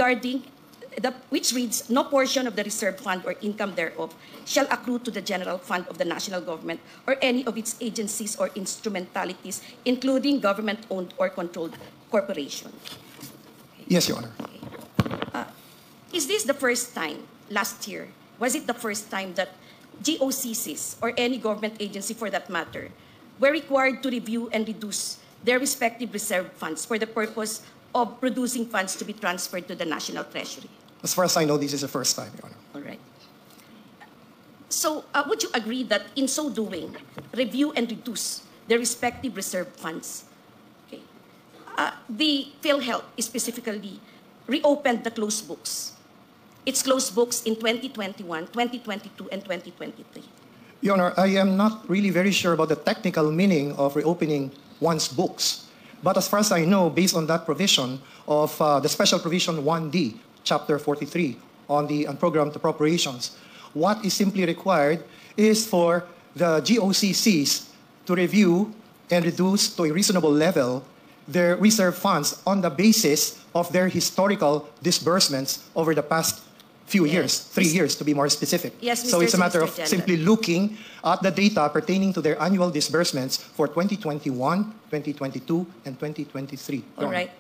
regarding which reads, no portion of the reserve fund or income thereof shall accrue to the general fund of the national government or any of its agencies or instrumentalities, including government-owned or controlled corporation. Yes, Your Honor. Okay. Is this the first time, last year, was it the first time that GOCCs or any government agency for that matter were required to review and reduce their respective reserve funds for the purpose of producing funds to be transferred to the National Treasury? As far as I know, this is the first time, Your Honor. All right. So would you agree that in so doing, review and reduce their respective reserve funds? Okay. The Philhealth specifically reopened the closed books. Its closed books in 2021, 2022, and 2023. Your Honor, I am not really very sure about the technical meaning of reopening one's books. But as far as I know, based on that provision of the Special Provision 1D, Chapter 43, on the unprogrammed appropriations, what is simply required is for the GOCCs to review and reduce to a reasonable level their reserve funds on the basis of their historical disbursements over the past few years, 3 years to be more specific. Yes, so it's a matter of General. simply looking at the data pertaining to their annual disbursements for 2021, 2022, and 2023. All right.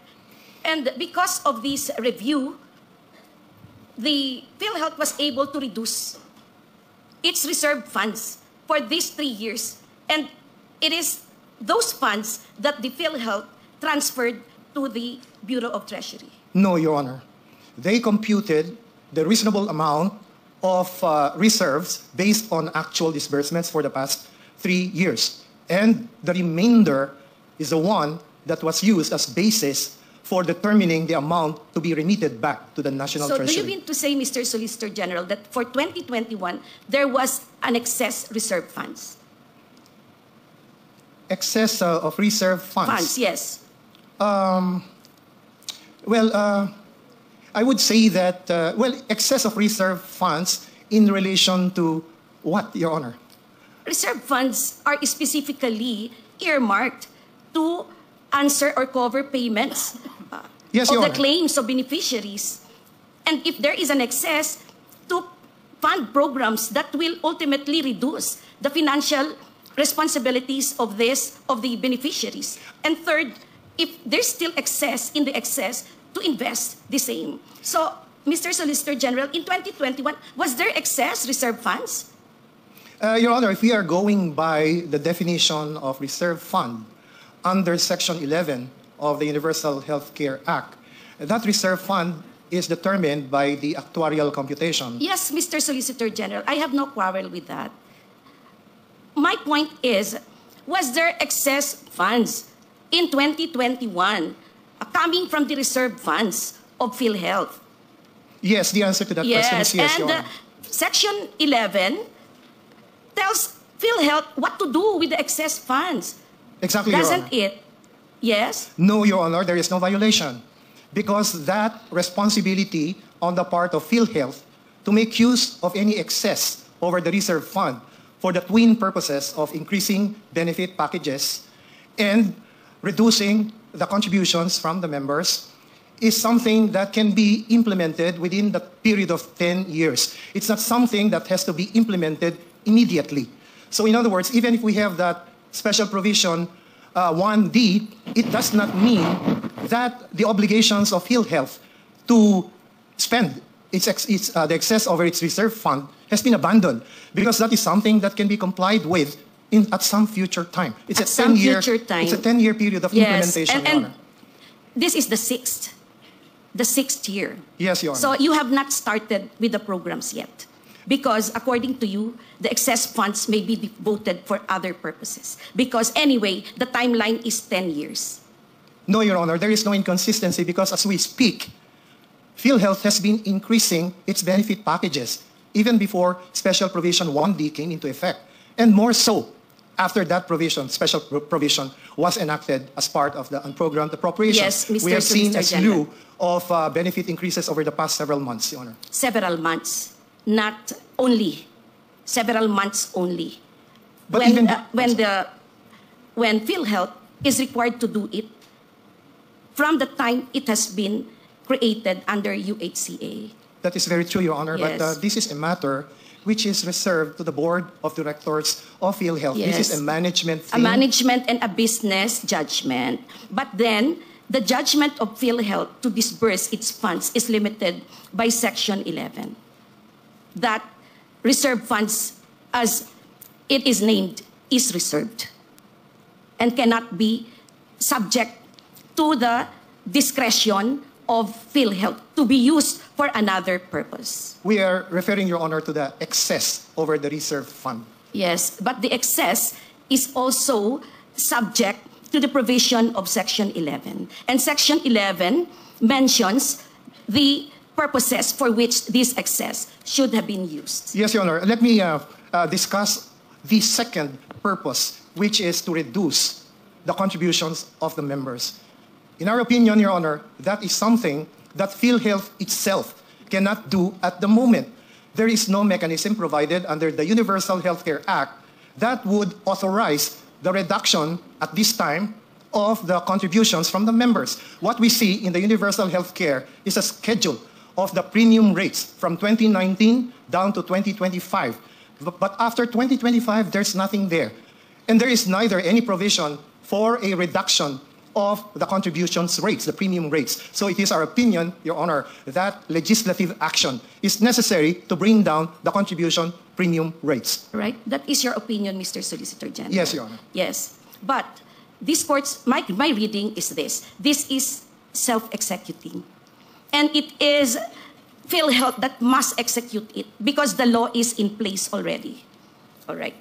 And because of this review, the Philhealth was able to reduce its reserve funds for these 3 years. And it is those funds that the Philhealth transferred to the Bureau of Treasury. No, Your Honor. They computed the reasonable amount of reserves based on actual disbursements for the past 3 years. And the remainder is the one that was used as basis for determining the amount to be remitted back to the National Treasury. So do you mean to say, Mr. Solicitor General, that for 2021, there was an excess reserve funds? Excess of reserve funds? Funds, yes. I would say that, excess of reserve funds in relation to what, Your Honor? Reserve funds are specifically earmarked to answer or cover payments Yes, of Your the Honor. claims of beneficiaries. And if there is an excess, to fund programs that will ultimately reduce the financial responsibilities of the beneficiaries. And third, if there's still excess in the excess, to invest the same. So, Mr. Solicitor General, in 2021, was there excess reserve funds? Your Honor, if we are going by the definition of reserve fund under Section 11 of the Universal Health Care Act, that reserve fund is determined by the actuarial computation. Yes, Mr. Solicitor General, I have no quarrel with that. My point is, was there excess funds in 2021 coming from the reserve funds of Philhealth? Yes, the answer to that question is yes, Your Honor. And Section 11 tells Philhealth what to do with the excess funds. Exactly, Your Honor. Doesn't it? Yes? No, Your Honor, there is no violation. Because that responsibility on the part of Philhealth to make use of any excess over the reserve fund for the twin purposes of increasing benefit packages and reducing the contributions from the members is something that can be implemented within the period of 10 years. It's not something that has to be implemented immediately. So in other words, even if we have that special provision 1D, it does not mean that the obligations of Philhealth to spend the excess over its reserve fund has been abandoned, because that is something that can be complied with at some future time. It's a 10-year period of implementation, Your Honor. This is the sixth year. Yes, Your Honor. So you have not started with the programs yet, because according to you, the excess funds may be devoted for other purposes. Because anyway, the timeline is 10 years. No, Your Honor, there is no inconsistency, because as we speak, Philhealth has been increasing its benefit packages even before Special Provision 1D came into effect, and more so after that provision, special provision, was enacted as part of the unprogrammed appropriations. Yes, Mr. We have seen a General. slew of benefit increases over the past several months, Your Honor. Several months, not only. Several months only. But when Philhealth is required to do it, from the time it has been created under UHCA. That is very true, Your Honor, Yes. but this is a matter which is reserved to the Board of Directors of Philhealth. Yes. This is a management A thing. management and a business judgment. But then, the judgment of Philhealth to disburse its funds is limited by Section 11. That reserve funds, as it is named, is reserved and cannot be subject to the discretion of PhilHealth to be used for another purpose. We are referring, Your Honor, to the excess over the reserve fund. Yes, but the excess is also subject to the provision of Section 11. And Section 11 mentions the purposes for which this excess should have been used. Yes, Your Honor. Let me discuss the second purpose, which is to reduce the contributions of the members. In our opinion, Your Honor, that is something that PhilHealth itself cannot do at the moment. There is no mechanism provided under the Universal Healthcare Act that would authorize the reduction at this time of the contributions from the members. What we see in the Universal Healthcare is a schedule of the premium rates from 2019 down to 2025. But after 2025, there's nothing there. And there is neither any provision for a reduction of the contributions rates, the premium rates. So it is our opinion, Your Honor, that legislative action is necessary to bring down the contribution premium rates. Right? That is your opinion, Mr. Solicitor General. Yes, Your Honor. Yes. But this court's, my reading is this. This is self-executing. And it is PhilHealth that must execute it because the law is in place already. All right.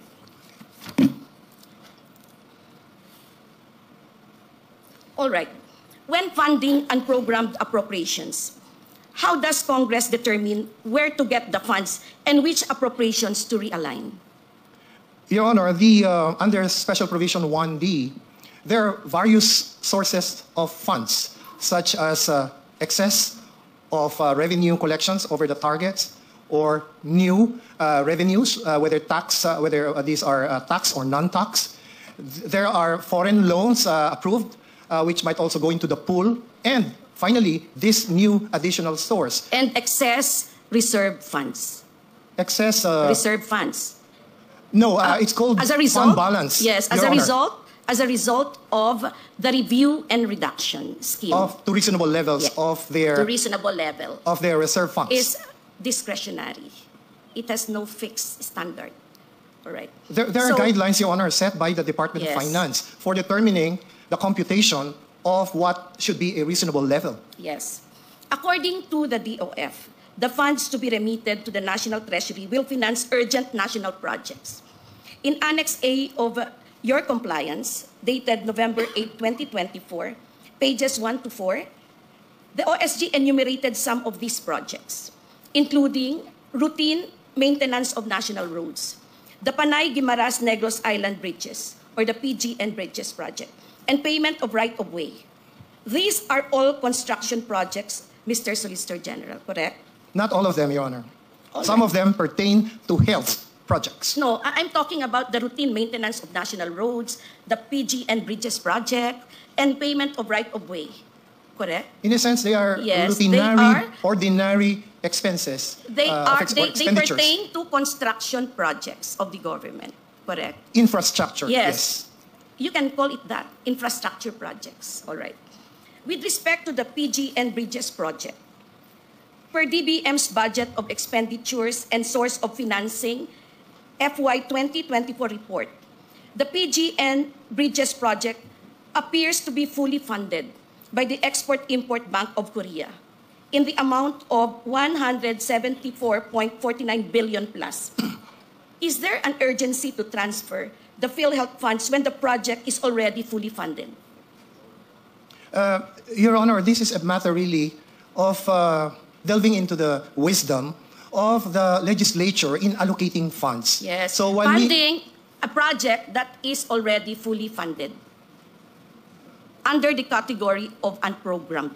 All right. When funding unprogrammed appropriations, how does Congress determine where to get the funds and which appropriations to realign? Your Honor, under Special Provision 1D, there are various sources of funds, such as excess of revenue collections over the targets, or new revenues, whether these are tax or non-tax. There are foreign loans approved, which might also go into the pool, and finally, this new additional source. And excess reserve funds. Excess Reserve funds. No, it's called As a result, fund balance. yes, as Your a Honor, result of the review and reduction scheme to reasonable levels Yeah. of to their reasonable level reserve funds. is discretionary. It has no fixed standard. All right. There are So- guidelines, Your Honor, set by the Department Yes. of Finance for determining the computation of what should be a reasonable level. Yes. According to the DOF, the funds to be remitted to the National Treasury will finance urgent national projects. In Annex A of your compliance, dated November 8, 2024, pages 1 to 4, the OSG enumerated some of these projects, including routine maintenance of national roads, the Panay-Guimaras Negros Island Bridges, or the PGN Bridges project, and payment of right-of-way. These are all construction projects, Mr. Solicitor General, correct? Not all of them, Your Honor. All Some right. of them pertain to health projects. No, I'm talking about the routine maintenance of national roads, the PGN Bridges project, and payment of right-of-way, correct? In a sense, they are Yes, they routinary, are. ordinary expenses. They they expenditures. pertain to construction projects of the government, correct? Infrastructure. Yes. You can call it that, infrastructure projects, all right. With respect to the PGN Bridges project, per DBM's budget of expenditures and source of financing, FY 2024 report, the PGN Bridges project appears to be fully funded by the Export-Import Bank of Korea in the amount of 174.49 billion plus. Is there an urgency to transfer the PhilHealth funds when the project is already fully funded? Your Honor, this is a matter really of delving into the wisdom of the legislature in allocating funds. Yes. So when Funding a project that is already fully funded under the category of unprogrammed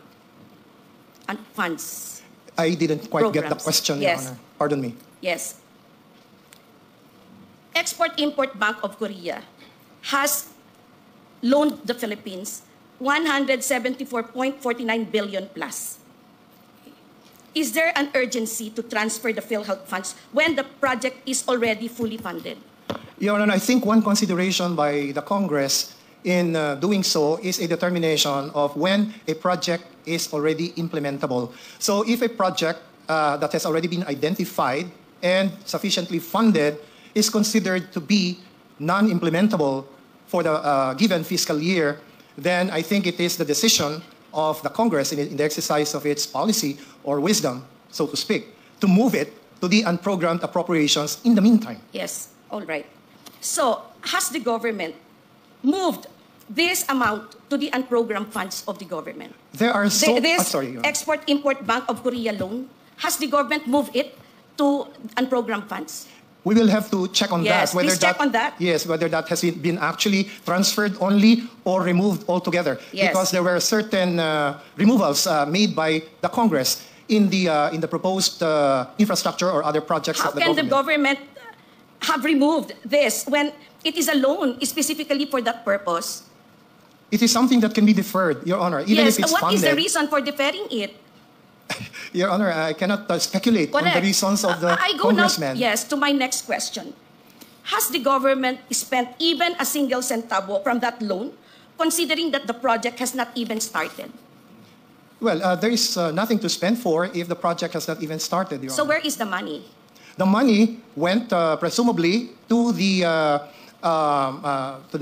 funds. I didn't quite get the Programs. question, Yes. Your Honor. Pardon me. Yes. Export-Import Bank of Korea has loaned the Philippines 174.49 billion plus is there an urgency to transfer the Philhealth funds when the project is already fully funded? Your Honor, I think one consideration by the Congress in doing so is a determination of when a project is already implementable. So if a project that has already been identified and sufficiently funded is considered to be non-implementable for the given fiscal year, then I think it is the decision of the Congress in the exercise of its policy or wisdom, so to speak, to move it to the unprogrammed appropriations in the meantime. Yes, all right. So has the government moved this amount to the unprogrammed funds of the government? There are so... This sorry, Your Honor. Export-Import Bank of Korea loan, has the government moved it to unprogrammed funds? We will have to check on Yes, that. please check on that. Yes, whether that has been actually transferred only or removed altogether. Yes. Because there were certain removals made by the Congress in the proposed infrastructure or other projects How of the can government. the government have removed this when it is a loan specifically for that purpose? It is something that can be deferred, Your Honor, even Yes, if it's what funded. is the reason for deferring it? Your Honor, I cannot speculate on the Correct. reasons of the I go congressman. now, yes, to my next question. Has the government spent even a single centavo from that loan, considering that the project has not even started? Well, there is nothing to spend for if the project has not even started, Your So Honor. where is the money? The money went presumably to the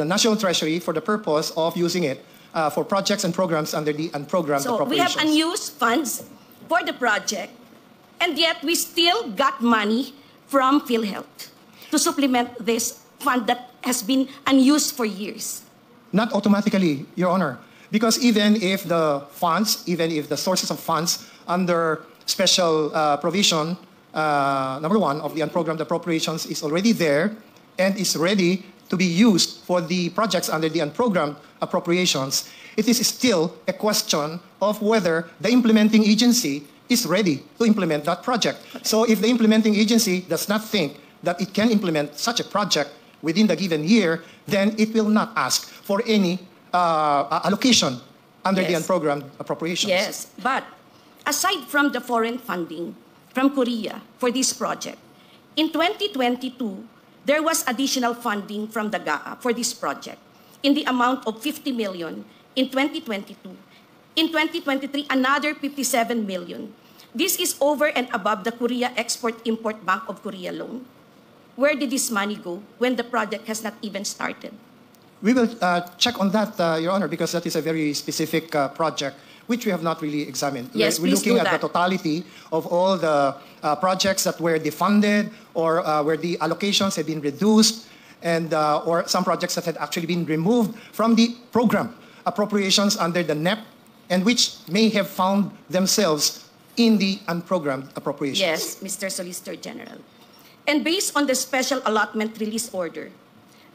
National Treasury for the purpose of using it for projects and programs under the unprogrammed So we have appropriations. unused funds for the project, and yet we still got money from PhilHealth to supplement this fund that has been unused for years. Not automatically, Your Honor, because even if the funds, even if the sources of funds under special provision, number one, of the unprogrammed appropriations is already there and is ready to be used for the projects under the unprogrammed appropriations, it is still a question of whether the implementing agency is ready to implement that project. So if the implementing agency does not think that it can implement such a project within the given year, then it will not ask for any allocation under the Yes. unprogrammed appropriations. Yes, but aside from the foreign funding from Korea for this project, in 2022, there was additional funding from the GAA for this project in the amount of 50 million in 2022. In 2023, another 57 million. This is over and above the Korea Export-Import Bank of Korea loan. Where did this money go when the project has not even started? We will check on that, Your Honor, because that is a very specific project which we have not really examined. Yes, We're please looking do at that. the totality of all the projects that were defunded or where the allocations had been reduced and or some projects that had actually been removed from the program appropriations under the NEP and which may have found themselves in the unprogrammed appropriations. Yes, Mr. Solicitor General. And based on the special allotment release order,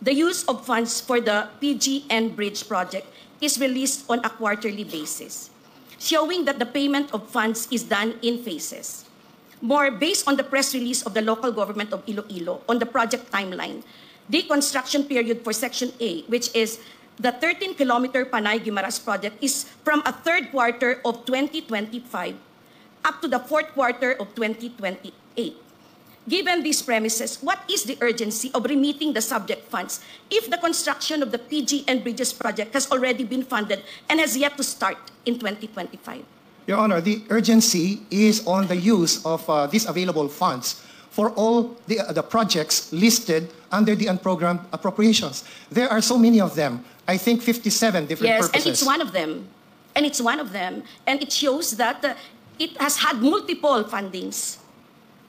the use of funds for the PGN Bridge project is released on a quarterly basis, showing that the payment of funds is done in phases. More, based on the press release of the local government of Iloilo on the project timeline, the construction period for Section A, which is the 13-kilometer Panay-Guimaras project, is from a third quarter of 2025 up to the fourth quarter of 2028. Given these premises, what is the urgency of remitting the subject funds if the construction of the PGN Bridges project has already been funded and has yet to start in 2025? Your Honor, the urgency is on the use of these available funds for all the projects listed under the unprogrammed appropriations. There are so many of them. I think 57 different Yes, purposes. and it's one of them. And it's one of them. And it shows that it has had multiple fundings.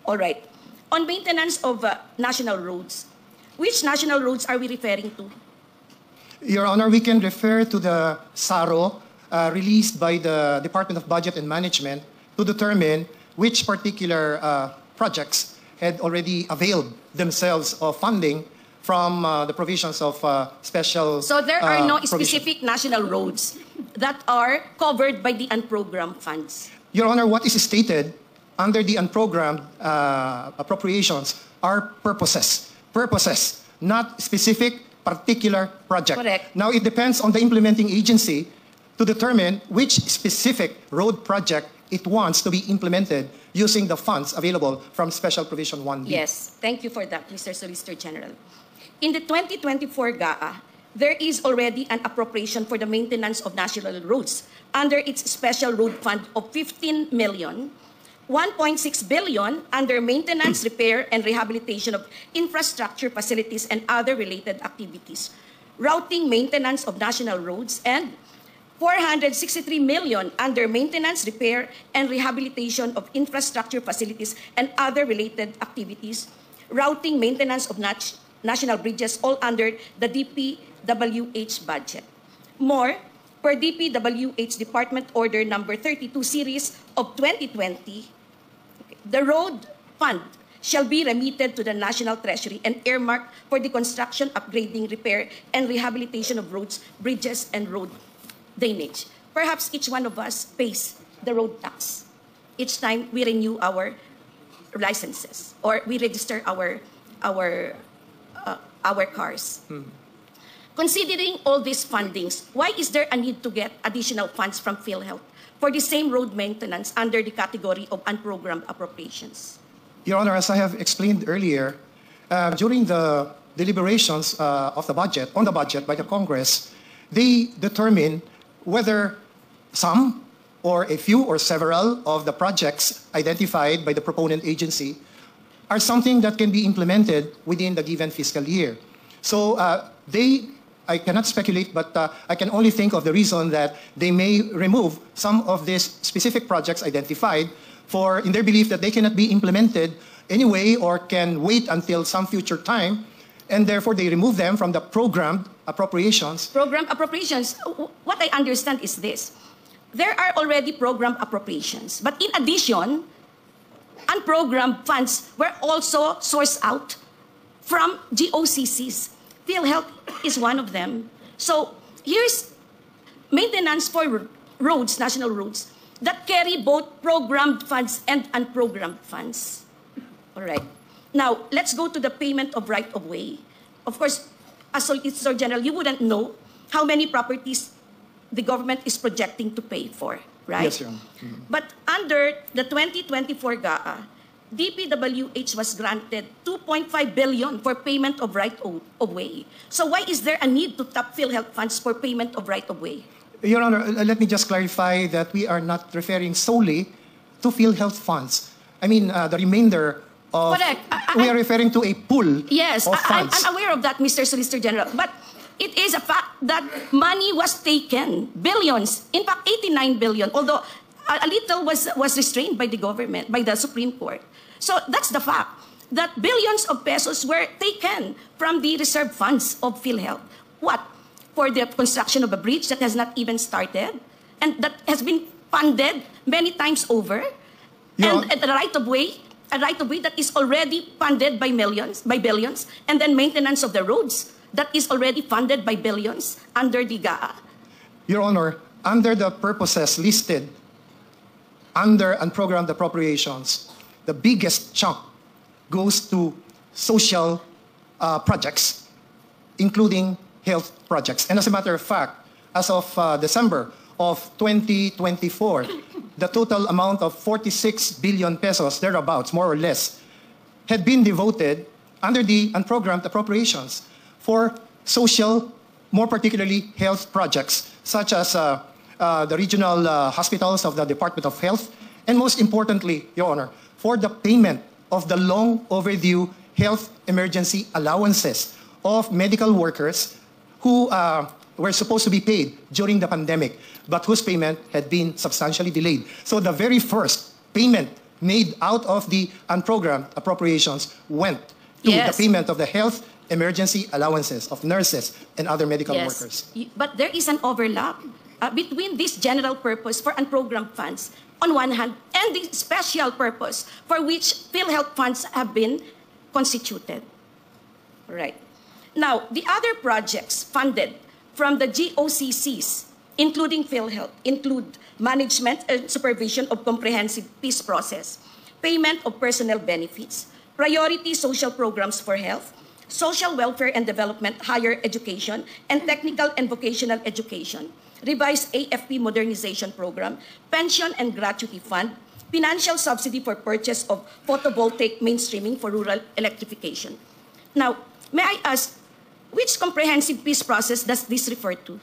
All right. On maintenance of national roads, which national roads are we referring to? Your Honor, we can refer to the SARO released by the Department of Budget and Management to determine which particular projects had already availed themselves of funding from the provisions of special So there are no provision. specific national roads that are covered by the unprogrammed funds. Your Honor, what is stated under the unprogrammed appropriations are purposes. Purposes, not specific particular project. Correct. Now, it depends on the implementing agency to determine which specific road project it wants to be implemented using the funds available from Special Provision 1B. Yes, thank you for that, Mr. Solicitor General. In the 2024 GAA, there is already an appropriation for the maintenance of national roads under its special road fund of 15 million, 1.6 billion under maintenance, repair, and rehabilitation of infrastructure facilities and other related activities, routing maintenance of national roads, and 463 million under maintenance, repair, and rehabilitation of infrastructure facilities and other related activities, routing maintenance of national bridges, all under the DPWH budget. More, per DPWH Department Order Number 32 Series of 2020, the road fund shall be remitted to the National Treasury and earmarked for the construction, upgrading, repair, and rehabilitation of roads, bridges, and road drainage. Perhaps each one of us pays the road tax each time we renew our licenses or we register our cars. Considering all these fundings, why is there a need to get additional funds from Philhealth for the same road maintenance under the category of unprogrammed appropriations? Your Honor, as I have explained earlier, during the deliberations of the budget, on the budget by the Congress, they determine whether some or a few or several of the projects identified by the proponent agency are something that can be implemented within the given fiscal year. So I cannot speculate, but I can only think of the reason that they may remove some of these specific projects identified in their belief that they cannot be implemented anyway or can wait until some future time, and therefore they remove them from the programmed appropriations. Programmed appropriations, what I understand is this. There are already programmed appropriations, but in addition, unprogrammed funds were also sourced out from GOCCs. Philhealth is one of them. So here's maintenance for roads, national roads, that carry both programmed funds and unprogrammed funds. All right. Now, let's go to the payment of right-of-way. Of course, as Solicitor General, you wouldn't know how many properties the government is projecting to pay for, right? Yes, Your Honor. But under the 2024 GAA, DPWH was granted 2.5 billion for payment of right-of-way. So why is there a need to tap Philhealth funds for payment of right-of-way? Your Honor, let me just clarify that we are not referring solely to Philhealth funds. I mean, the remainder of... Correct. We are referring to a pool yes, of funds. I'm aware of that, Mr. Solicitor General. But it is a fact that money was taken, billions, in fact, 89 billion, although a little was restrained by the government, by the Supreme Court. So that's the fact, that billions of pesos were taken from the reserve funds of Philhealth. What? For the construction of a bridge that has not even started and that has been funded many times over, and a right-of-way that is already funded by billions, and then maintenance of the roads that is already funded by billions under the GAA. Your Honor, under the purposes listed under unprogrammed appropriations, the biggest chunk goes to social projects, including health projects. And as a matter of fact, as of December of 2024, the total amount of 46 billion pesos, thereabouts, more or less, had been devoted under the unprogrammed appropriations for social, more particularly health projects, such as the regional hospitals of the Department of Health, and most importantly, Your Honor, for the payment of the long overdue health emergency allowances of medical workers who were supposed to be paid during the pandemic, but whose payment had been substantially delayed. So the very first payment made out of the unprogrammed appropriations went to the payment of the health emergency allowances of nurses and other medical workers. But there is an overlap between this general purpose for unprogrammed funds on one hand and the special purpose for which Philhealth funds have been constituted. Right. Now, the other projects funded from the GOCCs, including Philhealth, include management and supervision of comprehensive peace process, payment of personnel benefits, priority social programs for health, social welfare and development, higher education, and technical and vocational education, revised AFP modernization program, pension and gratuity fund, financial subsidy for purchase of photovoltaic mainstreaming for rural electrification. Now, may I ask, which comprehensive peace process does this refer to?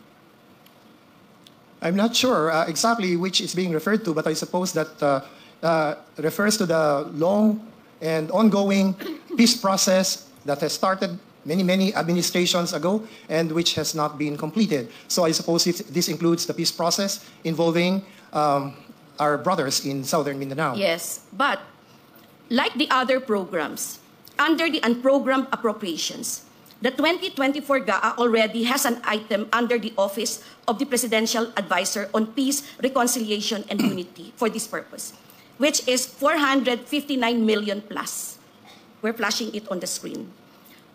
I'm not sure exactly which is being referred to, but I suppose that refers to the long and ongoing peace process that has started many administrations ago and which has not been completed. So I suppose this includes the peace process involving our brothers in Southern Mindanao. Yes, but like the other programs, under the unprogrammed appropriations, the 2024 GAA already has an item under the Office of the Presidential Advisor on Peace, Reconciliation, and Unity for this purpose, which is 459 million plus. We're flashing it on the screen.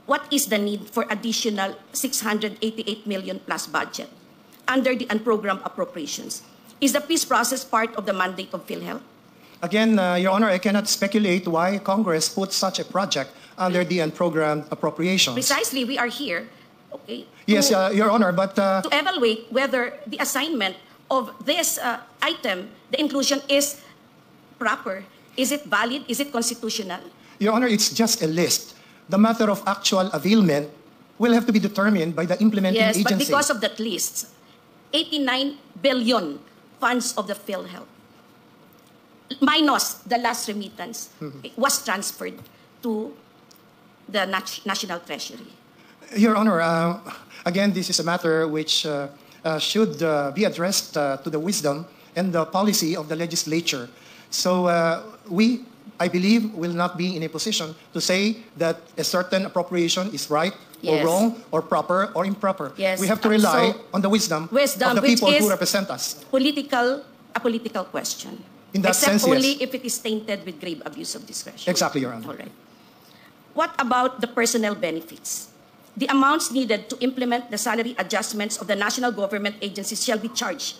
What is the need for additional 688 million plus budget under the unprogrammed appropriations? Is the peace process part of the mandate of Philhealth? Again, Your Honor, I cannot speculate why Congress put such a project under the unprogrammed appropriations. Precisely, we are here, okay, Yes, Your Honor, but to evaluate whether the assignment of this item, the inclusion, is proper. Is it valid? Is it constitutional? Your Honor, it's just a list. The matter of actual availment will have to be determined by the implementing agency. Yes, but because of that list, 89 billion funds of the PhilHealth, minus the last remittance, was transferred to the National Treasury. Your Honor, again, this is a matter which should be addressed to the wisdom and the policy of the legislature. So I believe, will not be in a position to say that a certain appropriation is right or wrong or proper or improper. Yes. We have to rely on the wisdom of the people who represent us. A political question. In that Except sense, only yes. if it is tainted with grave abuse of discretion. Exactly, Your Honor. All right. What about the personnel benefits? The amounts needed to implement the salary adjustments of the national government agencies shall be charged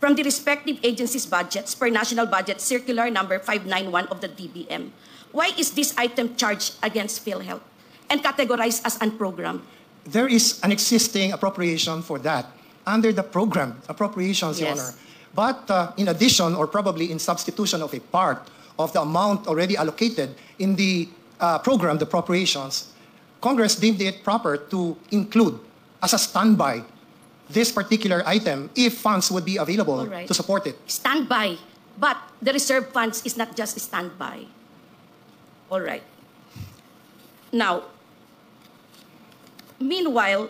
from the respective agencies' budgets per National Budget Circular number 591 of the DBM. Why is this item charged against PhilHealth and categorized as unprogrammed? There is an existing appropriation for that under the program appropriations, Your Honor. But in addition, or probably in substitution of a part of the amount already allocated in the programmed appropriations, Congress deemed it proper to include as a standby this particular item if funds would be available to support it. Standby, but the reserve funds is not just standby. All right. Now, meanwhile,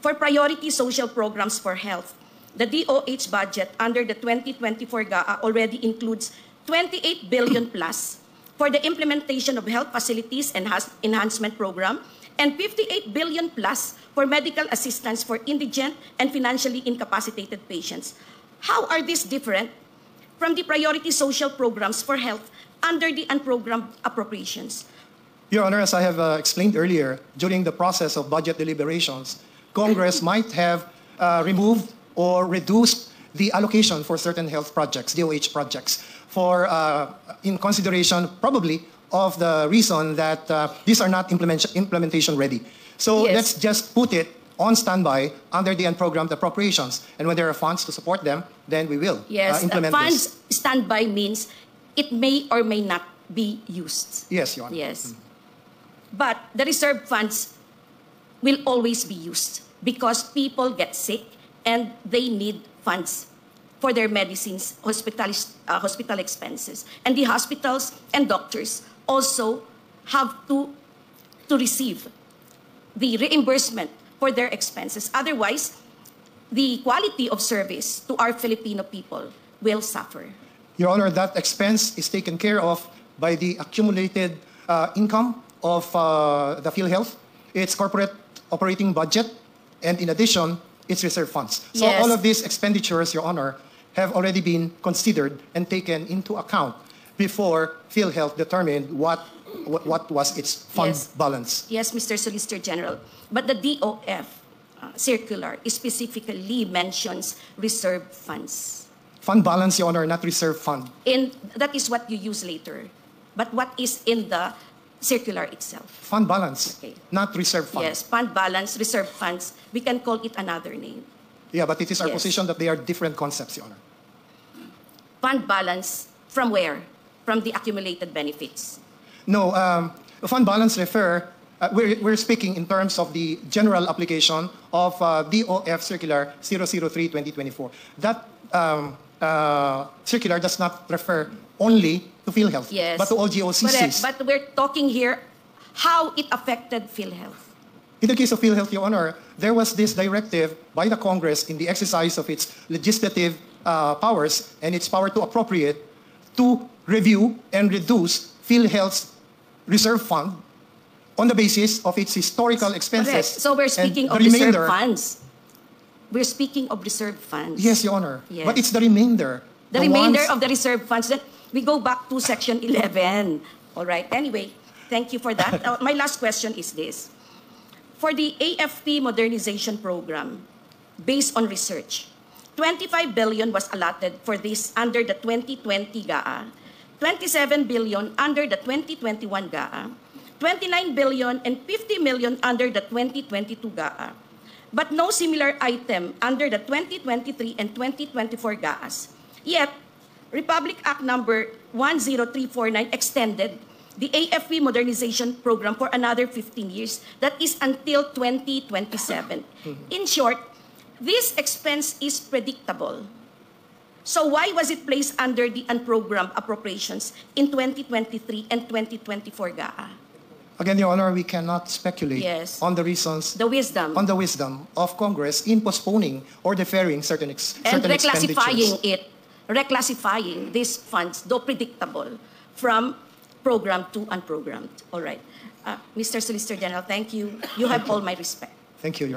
for priority social programs for health, the DOH budget under the 2024 GAA already includes 28 billion plus for the implementation of health facilities and enhancement program, and 58 billion plus for medical assistance for indigent and financially incapacitated patients. How are these different from the priority social programs for health under the unprogrammed appropriations? Your Honor, as I have explained earlier, during the process of budget deliberations, Congress might have removed or reduced the allocation for certain health projects, DOH projects, for in consideration probably of the reason that these are not implementation ready. So let's just put it on standby under the unprogrammed appropriations. And when there are funds to support them, then we will implement funds standby means it may or may not be used. Yes, Your Honor. Yes. But the reserve funds will always be used because people get sick and they need funds for their medicines, hospital expenses. And the hospitals and doctors also have to receive the reimbursement for their expenses. Otherwise, the quality of service to our Filipino people will suffer. Your Honor, that expense is taken care of by the accumulated income of the PhilHealth, its corporate operating budget, and in addition, its reserve funds. So all of these expenditures, Your Honor, have already been considered and taken into account before PhilHealth determined what was its fund balance. Yes, Mr. Solicitor General. But the DOF circular specifically mentions reserve funds. Fund balance, Your Honor, not reserve fund. That is what you use later. But what is in the circular itself. Fund balance, Okay. not reserve fund. Yes, fund balance, reserve funds, we can call it another name. Yeah, but it is our Yes. position that they are different concepts, Your Honor. Fund balance from where? From the accumulated benefits. No, fund balance we're speaking in terms of the general application of DOF Circular 003-2024. That circular does not refer only to PhilHealth, Yes. but to all GOCCs. Correct, but we're talking here how it affected PhilHealth. In the case of PhilHealth, Your Honor, there was this directive by the Congress in the exercise of its legislative powers and its power to appropriate to review and reduce PhilHealth's reserve fund on the basis of its historical expenses. Correct. So we're speaking And of the reserve remainder- funds. We're speaking of reserve funds. Yes, Your Honor. Yes. But it's the remainder. The remainder ones- of the reserve funds. Then we go back to Section 11. All right. Anyway, thank you for that. My last question is this. For the AFP modernization program, based on research, 25 billion was allotted for this under the 2020 GAA, 27 billion under the 2021 GAA, 29 billion and 50 million under the 2022 GAA, but no similar item under the 2023 and 2024 GAAs. Yet, Republic Act number 10349 extended the AFP modernization program for another 15 years, that is until 2027. In short, this expense is predictable. So why was it placed under the unprogrammed appropriations in 2023 and 2024 GAA? Again, Your Honor, we cannot speculate Yes. on the reasons, The wisdom. on the wisdom of Congress in postponing or deferring certain And expenditures. reclassifying these funds, though predictable, from programmed to unprogrammed. All right. Mr. Solicitor General, thank you. You have all my respect. Thank you, Your